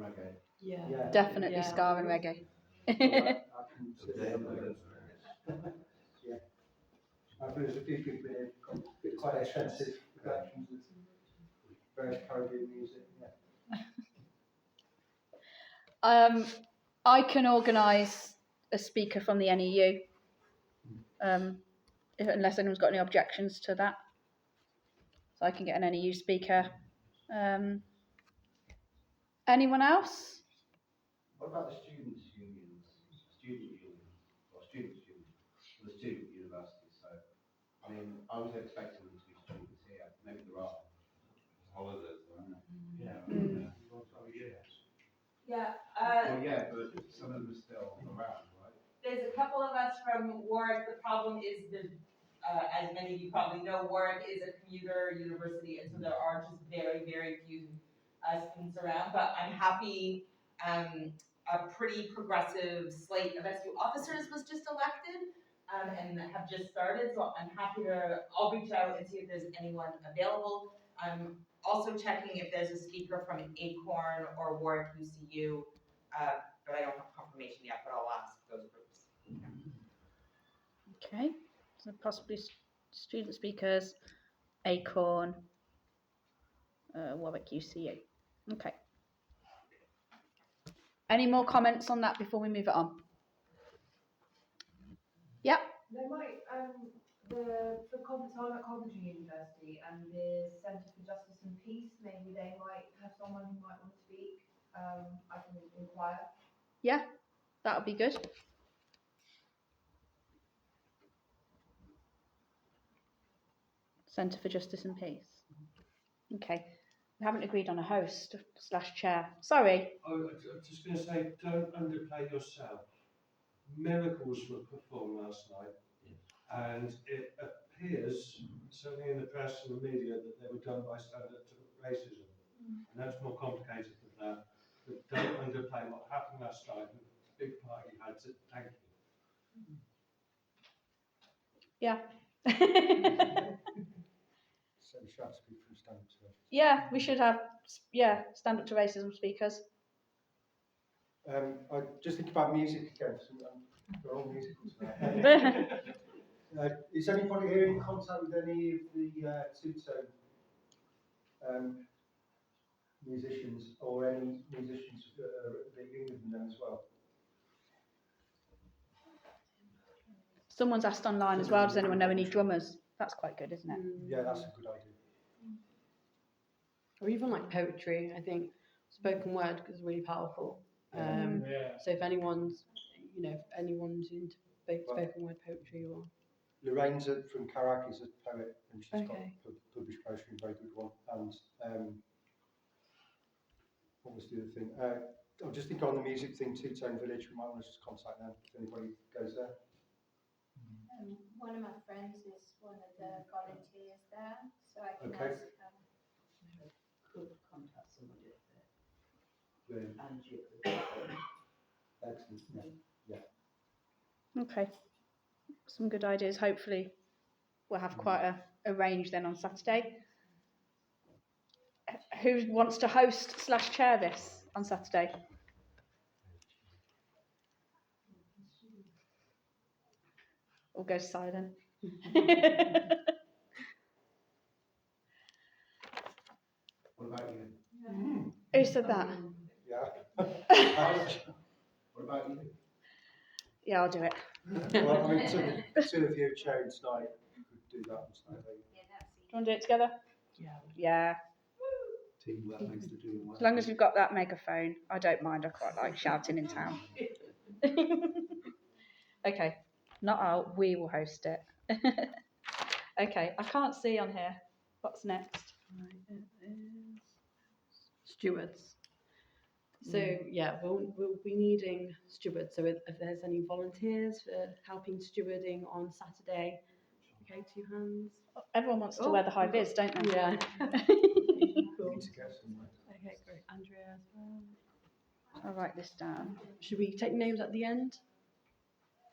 reggae. Yeah. Definitely ska and reggae. I can see that. Yeah. I think there's a few people here who've got quite extensive collections of various Caribbean music. Yeah. I can organise a speaker from the NEU, unless anyone's got any objections to that. So I can get an NEU speaker. Anyone else? What about the students' unions? Student union, or students' union, for the student universities. So, I mean, I was expecting them to be students here. Maybe there are. Holidays, aren't they? Yeah. Yeah. Well, yeah, but some of them are still around, right? There's a couple of us from Warwick. The problem is that, as many of you probably know, Warwick is a commuter university, and so there are just very, very few students around. But I'm happy. A pretty progressive slate of SU officers was just elected and have just started. So I'm happy to. I'll reach out and see if there's anyone available. I'm also checking if there's a speaker from Acorn or Warwick UCU. But I don't have confirmation yet, but I'll ask those groups. Okay, so possibly student speakers, Acorn, Warwick UCU. Okay. Any more comments on that before we move it on? Yeah. There might, for Coventry at Coventry University and the Centre for Justice and Peace, maybe they might have someone who might want to speak. I can inquire. Yeah, that would be good. Centre for Justice and Peace. Okay. We haven't agreed on a host / chair. Sorry. I was just going to say, don't underplay yourself. Miracles were performed last night, and it appears, certainly in the press and the media, that they were done by stand up to racism. And that's more complicated than that. But don't underplay what happened last night. The big party had to thank you. Yeah. So we should have speak from stand up to racism. Yeah, we should have, stand up to racism speakers. I just think about music again. We're all musical tonight. Is anybody here in contact with any of the two-tone musicians, or any musicians that are a bit younger than them as well? Someone's asked online as well, does anyone know any drummers? That's quite good, isn't it? Yeah, that's a good idea. Or even like poetry, I think spoken word is really powerful. So if anyone's into spoken word poetry or... Lorraine's from Carrack is a poet, and she's got published poetry, a very good one. And what was the other thing? I'll just think on the music thing, Two Tone Village, we might want to just contact them if anybody goes there. One of my friends is one of the volunteers there, so I can Okay. ask Could contact somebody up there. Brilliant. And you could. Excellent. Yeah. Okay. Some good ideas. Hopefully we'll have quite a range then on Saturday. Who wants to host / chair this on Saturday? Or go silent. What about you? Who said that? Yeah. What about you? Yeah, I'll do it. Well, I mean, two of you chairing tonight could do that on Saturday. Do you want to do it together? Yeah. Teamwork makes the dream work. As long as we've got that megaphone, I don't mind. I quite like shouting in town. Okay. Not I'll, we will host it. Okay, I can't see on here. What's next? Stewards. So we'll be needing stewards. So if there's any volunteers for helping stewarding on Saturday, okay, 2 hands. Everyone wants to wear the high vis, don't they? Yeah. Cool. Okay, great. Andrea as well. I'll write this down. Should we take names at the end?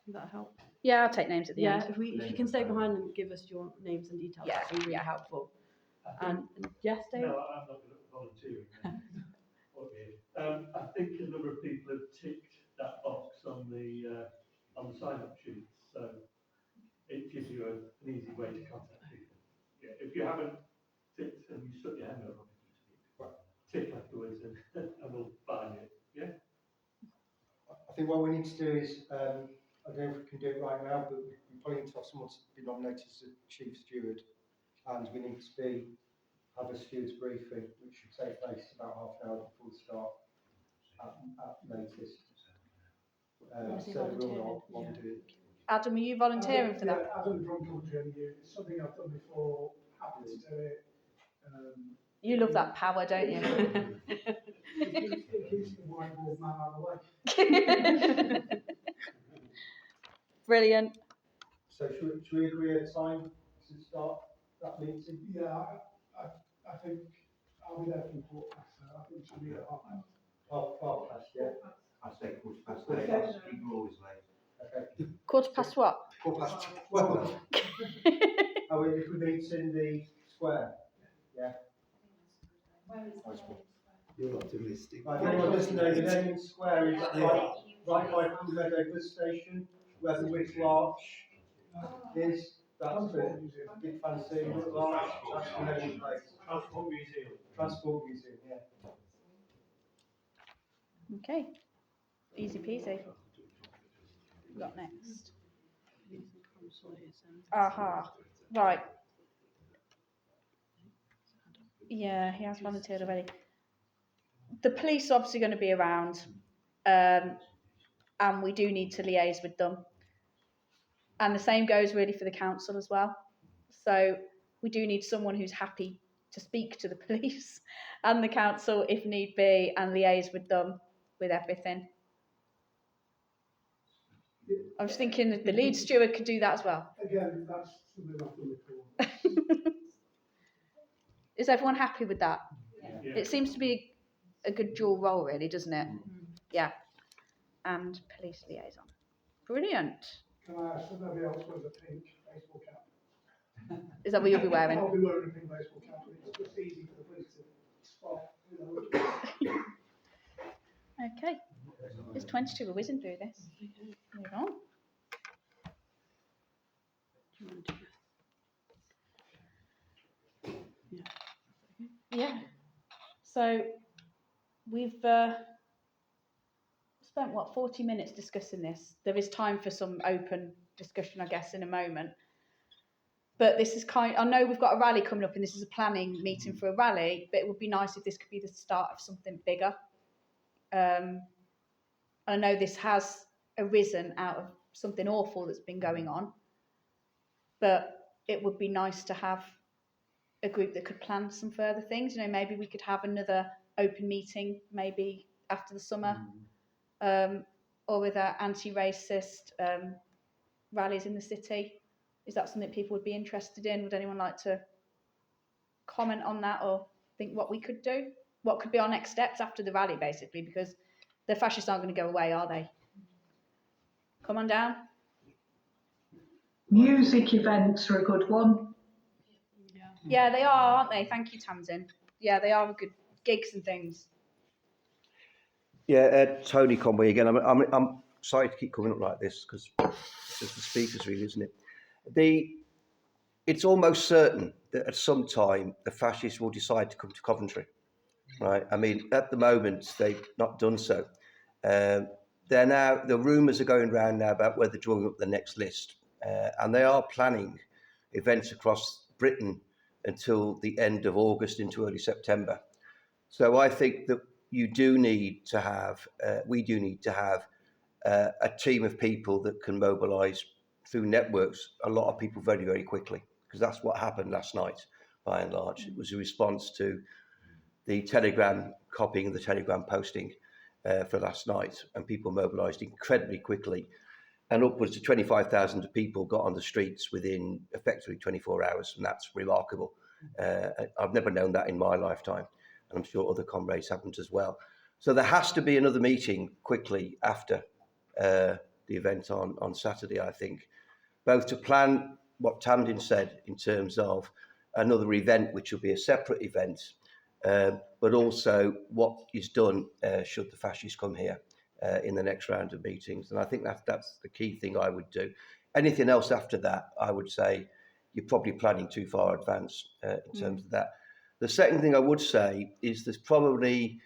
Would that help? Yeah, I'll take names at the end. If you can stay behind and give us your names and details, that'd be really helpful. And yes, Dave? No, I'm not volunteering. I ticked that box on the sign-up sheet, so it gives you an easy way to contact people. Yeah, if you haven't ticked and you stuck your hand up, tick afterwards and we'll find it. Yeah. I think what we need to do is, I don't know if we can do it right now, but we probably need to have someone to be nominated as the chief steward, and we need to have a steward's briefing, which should take place about half an hour before we start at latest. Was he So we'll volunteering? not want to do it. Adam, are you volunteering for that? Yeah, Adam from Coventry MU. It's something I've done before, happy to do it. You love that power, don't you? It keeps the whiteboard man out of the way. Brilliant. So should we agree at a time to start that meeting? Yeah, I think I'll be there from 4:15, so I think it should be at 8:30. Half past, yeah. I'd say 8:15. You're always late. Okay. Quarter past what? 12:15. Oh, if we meet in the square, yeah. You're optimistic. Right, anyone doesn't know, the Lenin Square is right by Poole Meadow Bus Station, where the Whittle Arch is. That's it. Big fancy Whittle Arch. That's the Lenin place. Transport Museum. Transport Museum, yeah. Okay. Easy peasy. What next? Aha. Right. Yeah, he has volunteered already. The police are obviously going to be around, and we do need to liaise with them. And the same goes really for the council as well. So we do need someone who's happy to speak to the police and the council if need be and liaise with them with everything. I was thinking that the lead steward could do that as well. Again, that's something I've done before. Is everyone happy with that? Yeah. It seems to be a good dual role, really, doesn't it? Yeah. And police liaison. Brilliant. Can I ask if nobody else wears a pink baseball cap? Is that what you'll be wearing? I'll be wearing a pink baseball cap, and it's just easy for the police to spot, you know. Okay. It's 22, we're whizzing through this. Move on. Yeah. So we've spent, 40 minutes discussing this. There is time for some open discussion, I guess, in a moment. But this is I know we've got a rally coming up and this is a planning meeting for a rally, but it would be nice if this could be the start of something bigger. I know this has arisen out of something awful that's been going on, but it would be nice to have a group that could plan some further things. You know, maybe we could have another open meeting maybe after the summer, or with our anti-racist rallies in the city. Is that something people would be interested in? Would anyone like to comment on that or think what we could do? What could be our next steps after the rally, basically, because the fascists aren't going to go away, are they? Come on down. Music events are a good one. Yeah, they are, aren't they? Thank you, Tamsin. Yeah, they are good gigs and things. Yeah, Tony Conway again. I'm sorry to keep coming up like this because it's just the speakers, really, isn't it? It's almost certain that at some time the fascists will decide to come to Coventry, right? I mean, at the moment they've not done so. The rumours are going around now about whether drawing up the next list, and they are planning events across Britain until the end of August into early September. So I think that we do need to have a team of people that can mobilise through networks a lot of people very, very quickly, because that's what happened last night, by and large. It was a response to the Telegram copying, the Telegram posting for last night, and people mobilised incredibly quickly, and upwards of 25,000 people got on the streets within effectively 24 hours, and that's remarkable. I've never known that in my lifetime, and I'm sure other comrades haven't as well. So there has to be another meeting quickly after the event on Saturday, I think, both to plan what Tamsin said in terms of another event, which will be a separate event, but also what is done should the fascists come here. in the next round of meetings. And I think that's the key thing I would do. Anything else after that, I would say you're probably planning too far advance in terms of that. The second thing I would say is there's probably,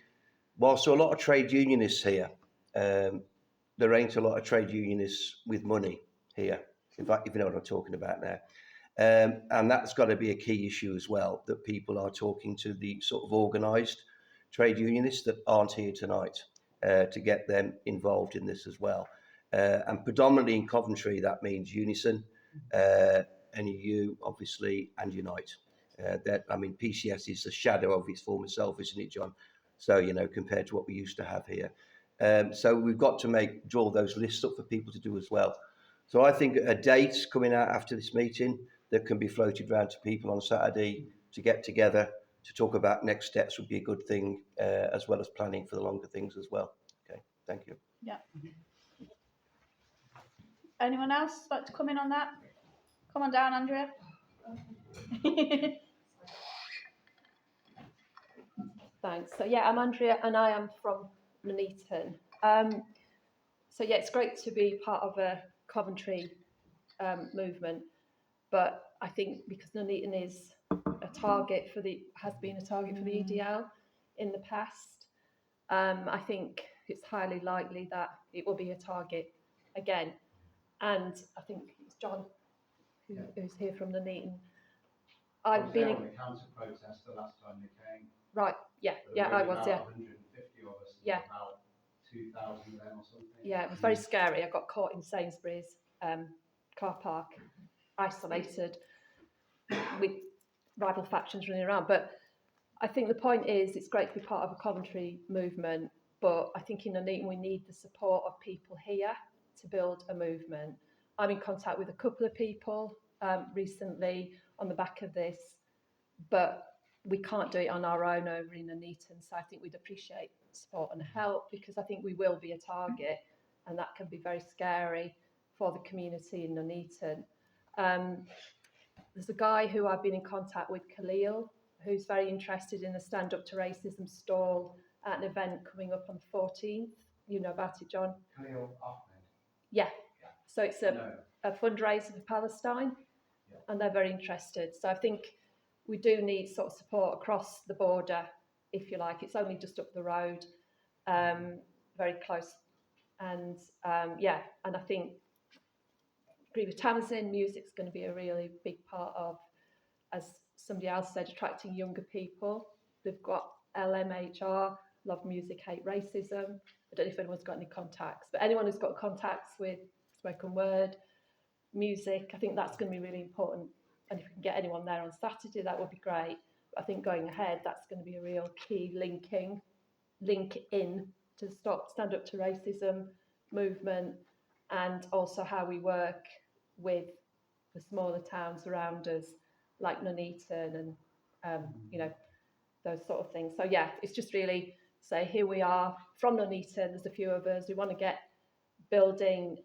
whilst there are a lot of trade unionists here, there ain't a lot of trade unionists with money here, if you know what I'm talking about now. And that's got to be a key issue as well, that people are talking to the sort of organised trade unionists that aren't here tonight to get them involved in this as well. And predominantly in Coventry, that means Unison, NEU, obviously, and Unite. PCS is a shadow of its former self, isn't it, John? So, compared to what we used to have here. So we've got to draw those lists up for people to do as well. So I think a date coming out after this meeting that can be floated around to people on Saturday to get together to talk about next steps would be a good thing, as well as planning for the longer things as well. Okay, thank you. Yeah. Anyone else like to come in on that? Come on down, Andrea. Thanks. So yeah, I'm Andrea and I am from Nuneaton. So yeah, it's great to be part of a Coventry movement, but I think because Nuneaton is has been a target for the EDL in the past, I think it's highly likely that it will be a target again. And I think it's John who's here from Nuneaton. I've been on the counter protest the last time they came. Right, yeah, I was, yeah. 150 of us, yeah. About 2,000 of them or something. Yeah, it was very scary. I got caught in Sainsbury's car park, isolated, with rival factions running around. But I think the point is it's great to be part of a Coventry movement, but I think in Nuneaton we need the support of people here to build a movement. I'm in contact with a couple of people recently on the back of this, but we can't do it on our own over in Nuneaton. So I think we'd appreciate support and help, because I think we will be a target, and that can be very scary for the community in Nuneaton. There's a guy who I've been in contact with, Khalil, who's very interested in the Stand Up to Racism stall at an event coming up on the 14th. You know about it, John? Khalil Ahmed. Yeah. So it's a fundraiser for Palestine, and they're very interested. So I think we do need sort of support across the border, if you like. It's only just up the road, very close. And and I think, agree with Tamsin, music's going to be a really big part of, as somebody else said, attracting younger people. They've got LMHR, Love Music, Hate Racism. I don't know if anyone's got any contacts, but anyone who's got contacts with spoken word, music, I think that's going to be really important. And if we can get anyone there on Saturday, that would be great. But I think going ahead, that's going to be a real key link in to Stand Up to Racism movement, and also how we work with the smaller towns around us, like Nuneaton and those sort of things. So yeah, it's just really say, here we are from Nuneaton, there's a few of us, we want to get building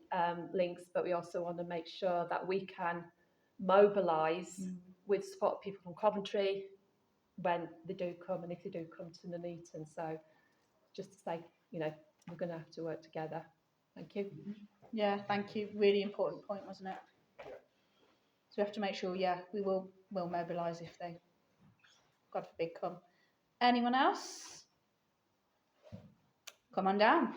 links, but we also want to make sure that we can mobilise with support people from Coventry when they do come, and if they do come to Nuneaton. So just to say, we're going to have to work together. Thank you. Yeah, thank you. Really important point, wasn't it? So we have to make sure, we will mobilise if they, God forbid, come. Anyone else? Come on down.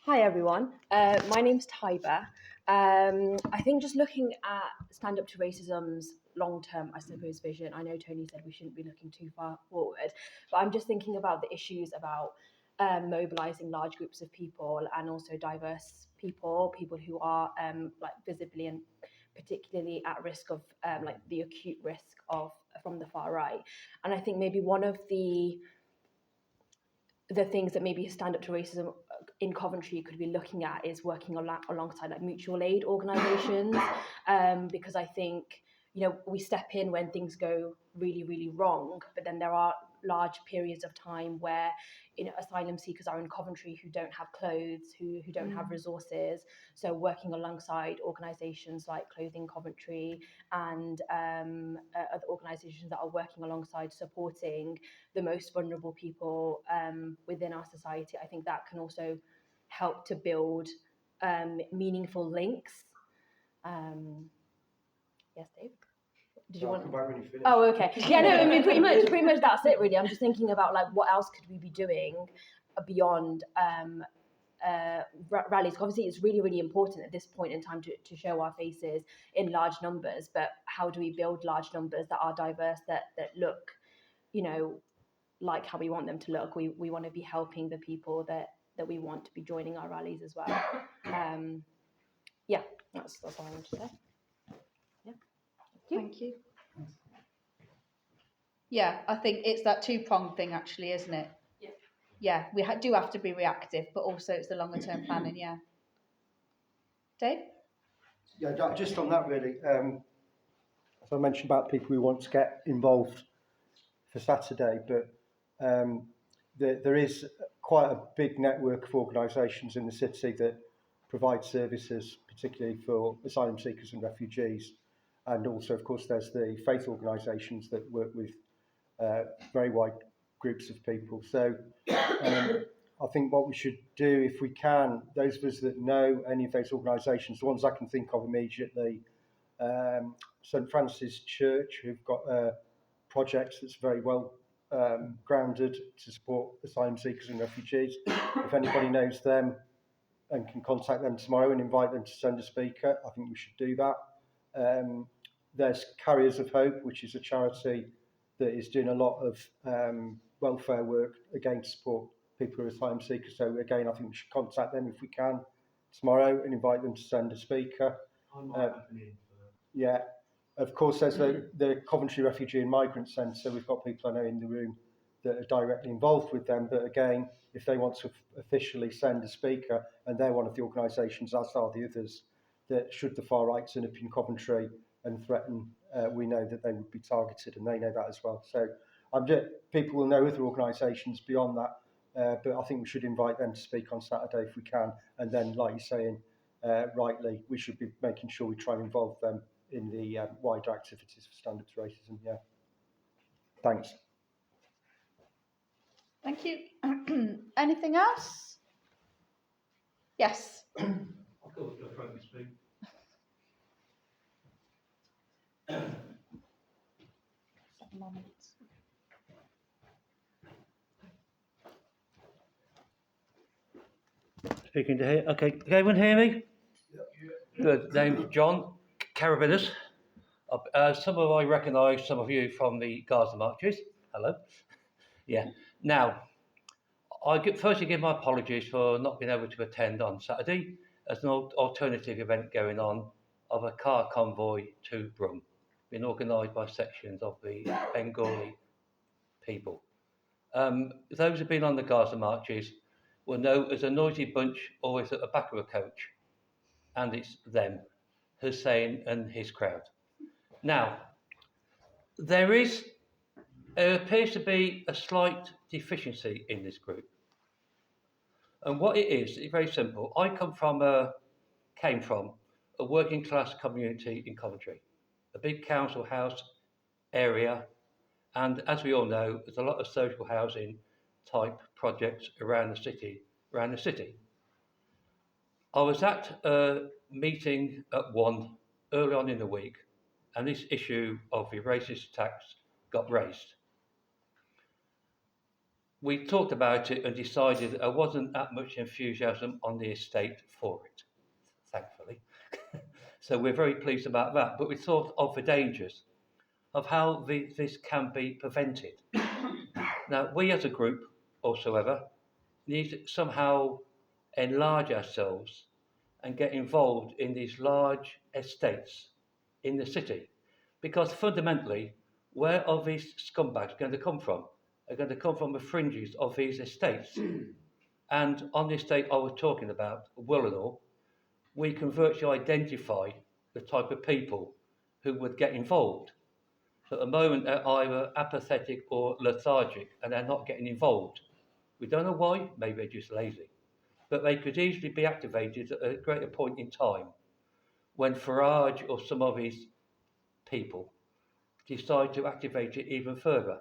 Hi everyone, my name's Taiba. I think just looking at Stand Up to Racism's long-term, I suppose, vision, I know Tony said we shouldn't be looking too far forward, but I'm just thinking about the issues about mobilising large groups of people, and also diverse people who are visibly and particularly at risk of the acute risk of from the far right. And I think maybe one of the things that maybe Stand Up to Racism in Coventry could be looking at is working alongside mutual aid organisations, because I think we step in when things go really, really wrong, but then there are large periods of time where, you know, asylum seekers are in Coventry who don't have clothes, who don't have resources. So working alongside organisations like Clothing Coventry and other organisations that are working alongside supporting the most vulnerable people within our society, I think that can also help to build meaningful links. Yes, Dave? Did you I'll want? come back when you finish. Oh, okay. Yeah, no, I mean, pretty much that's it, really. I'm just thinking about like what else could we be doing beyond rallies. Obviously, it's really, really important at this point in time to show our faces in large numbers. But how do we build large numbers that are diverse, that look, you know, like how we want them to look? We want to be helping the people that we want to be joining our rallies as well. Yeah, that's all I want to say. Thank you. Yeah, I think it's that two-pronged thing actually, isn't it? Yeah. Yeah, we do have to be reactive, but also it's the longer term planning, yeah. Dave? Yeah, just on that really, as I mentioned about people who want to get involved for Saturday, but there is quite a big network of organisations in the city that provide services, particularly for asylum seekers and refugees. And also, of course, there's the faith organisations that work with very wide groups of people. So I think what we should do, if we can, those of us that know any of those organisations, the ones I can think of immediately, St Francis Church, who've got a project that's very well grounded to support asylum seekers and refugees. If anybody knows them and can contact them tomorrow and invite them to send a speaker, I think we should do that. There's Carriers of Hope, which is a charity that is doing a lot of welfare work, again, to support people who are asylum seekers. So again, I think we should contact them if we can tomorrow and invite them to send a speaker. I might have an in for that. Yeah, of course, there's the Coventry Refugee and Migrant Centre. We've got people I know in the room that are directly involved with them. But again, if they want to officially send a speaker, and they're one of the organisations, as are the others, that should the far right turn up in Coventry and threaten, we know that they would be targeted, and they know that as well. So people will know other organisations beyond that, but I think we should invite them to speak on Saturday if we can. And then, like you're saying, rightly, we should be making sure we try and involve them in the wider activities for Stand Up to Racism. Yeah. Thanks. Thank you. Anything else? Yes. I'll go up to the front and speak. Speaking to here. Okay, can everyone hear me? Good. Name's John Carabinas. Some of I recognise some of you from the Gaza marches. Hello. Yeah. Now, firstly give my apologies for not being able to attend on Saturday. There's an alternative event going on of a car convoy to Brum, being organised by sections of the Bengali people. Those who've been on the Gaza marches will know there's a noisy bunch always at the back of a coach, and it's them, Hussein and his crowd. Now, there appears to be a slight deficiency in this group. And what it is, it's very simple. I came from a working class community in Coventry, a big council house area, and as we all know, there's a lot of social housing type projects around the city. I was at a meeting at one early on in the week, and this issue of the racist attacks got raised. We talked about it and decided there wasn't that much enthusiasm on the estate for it, thankfully. So we're very pleased about that. But we thought of the dangers of how this can be prevented. Now, we as a group, whatsoever, need to somehow enlarge ourselves and get involved in these large estates in the city. Because fundamentally, where are these scumbags going to come from? They're going to come from the fringes of these estates. And on the estate I was talking about, Willenhall, we can virtually identify the type of people who would get involved. So at the moment, they're either apathetic or lethargic, and they're not getting involved. We don't know why, maybe they're just lazy. But they could easily be activated at a greater point in time when Farage or some of his people decide to activate it even further.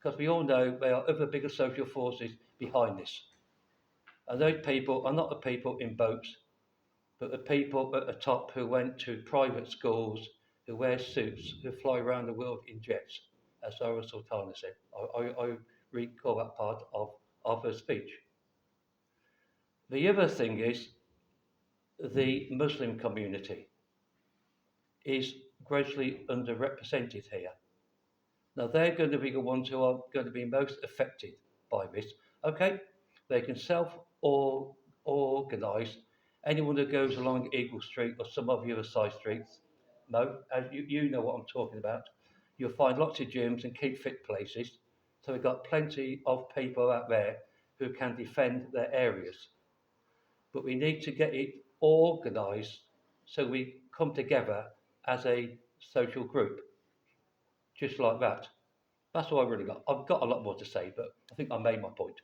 Because we all know there are other bigger social forces behind this. And those people are not the people in boats, but the people at the top who went to private schools, who wear suits, who fly around the world in jets, as Zara Sultana said. I recall that part of her speech. The other thing is the Muslim community is grossly underrepresented here. Now, they're going to be the ones who are going to be most affected by this. Okay, they can self-organise. Anyone who goes along Eagle Street or some of the other side streets, no, as you know what I'm talking about. You'll find lots of gyms and keep fit places. So we've got plenty of people out there who can defend their areas. But we need to get it organised so we come together as a social group. Just like that. That's all I really got. I've got a lot more to say, but I think I made my point.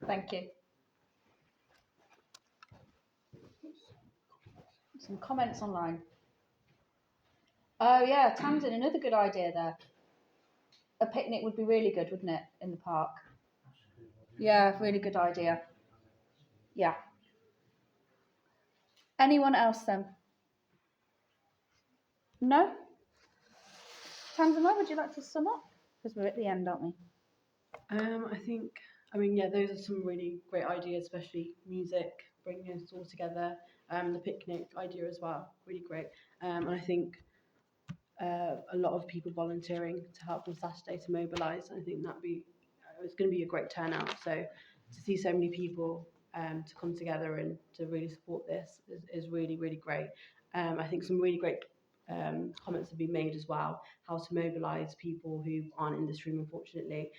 Thank you. Some comments online. Oh yeah, Tamsin, another good idea there. A picnic would be really good, wouldn't it, in the park? Yeah, really good idea. Yeah. Anyone else then? No? Tamsin, would you like to sum up? Because we're at the end, aren't we? Yeah, those are some really great ideas, especially music, bringing us all together. The picnic idea as well, really great. And I think a lot of people volunteering to help on Saturday to mobilise. I think it's going to be a great turnout. So to see so many people to come together and to really support this is really, really great. I think some really great comments have been made as well, how to mobilise people who aren't in this room, unfortunately,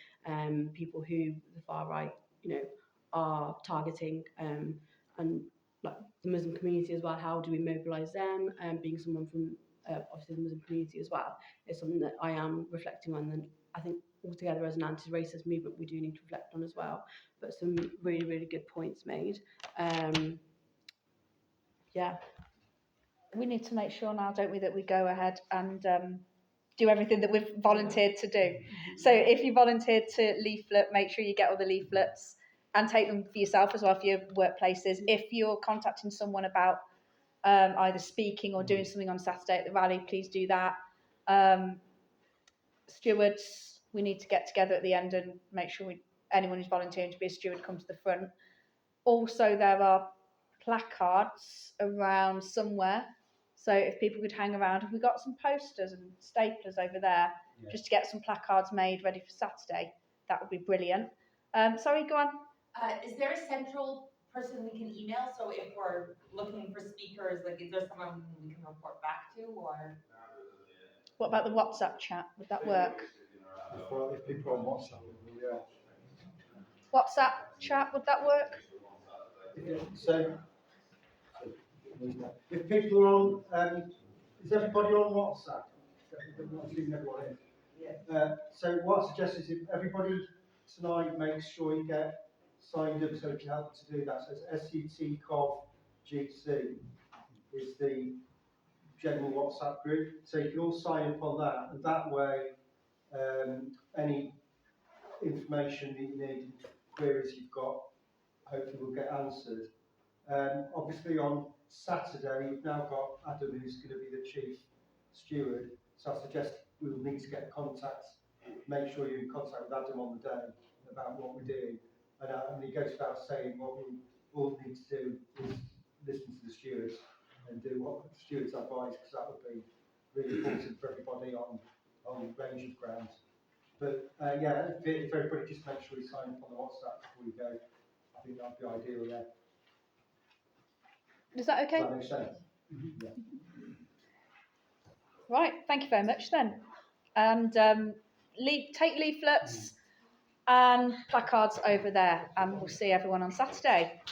people who the far right, are targeting, and like the Muslim community as well. How do we mobilise them? Being someone from obviously the Muslim community as well is something that I am reflecting on, and I think altogether as an anti-racist movement we do need to reflect on as well. But some really, really good points made. Yeah. We need to make sure now, don't we, that we go ahead and do everything that we've volunteered to do. So if you volunteered to leaflet, make sure you get all the leaflets and take them for yourself as well for your workplaces. If you're contacting someone about either speaking or doing something on Saturday at the rally, please do that. Stewards, we need to get together at the end and make sure anyone who's volunteering to be a steward come to the front. Also, there are placards around somewhere. So if people could hang around, have we got some posters and staplers over there, just to get some placards made ready for Saturday? That would be brilliant. Sorry, go on. Is there a central person we can email? So if we're looking for speakers, like, is there someone we can report back to, or? What about the WhatsApp chat? Would that work? If people on WhatsApp, yeah. WhatsApp chat, would that work? So if people are on, is everybody on WhatsApp? I'm assuming everyone is. Yeah. So what I suggest is if everybody tonight makes sure you get signed up so it can help to do that. So it's SUTCOV-GC is the general WhatsApp group. So you can all sign up on that, and that way any information that you need, queries you've got, hopefully will get answered. Obviously on Saturday, we've now got Adam, who's going to be the chief steward. So I suggest we'll need to get contact, make sure you're in contact with Adam on the day about what we're doing. And it goes without saying, what we all need to do is listen to the stewards and do what the stewards advise, because that would be really important for everybody on a range of grounds. But yeah, if everybody just make sure you sign up on the WhatsApp before you go, I think that'd be ideal there. Is that okay? Does that make sense? Yeah. Right, thank you very much then. And take leaflets and placards over there, and we'll see everyone on Saturday.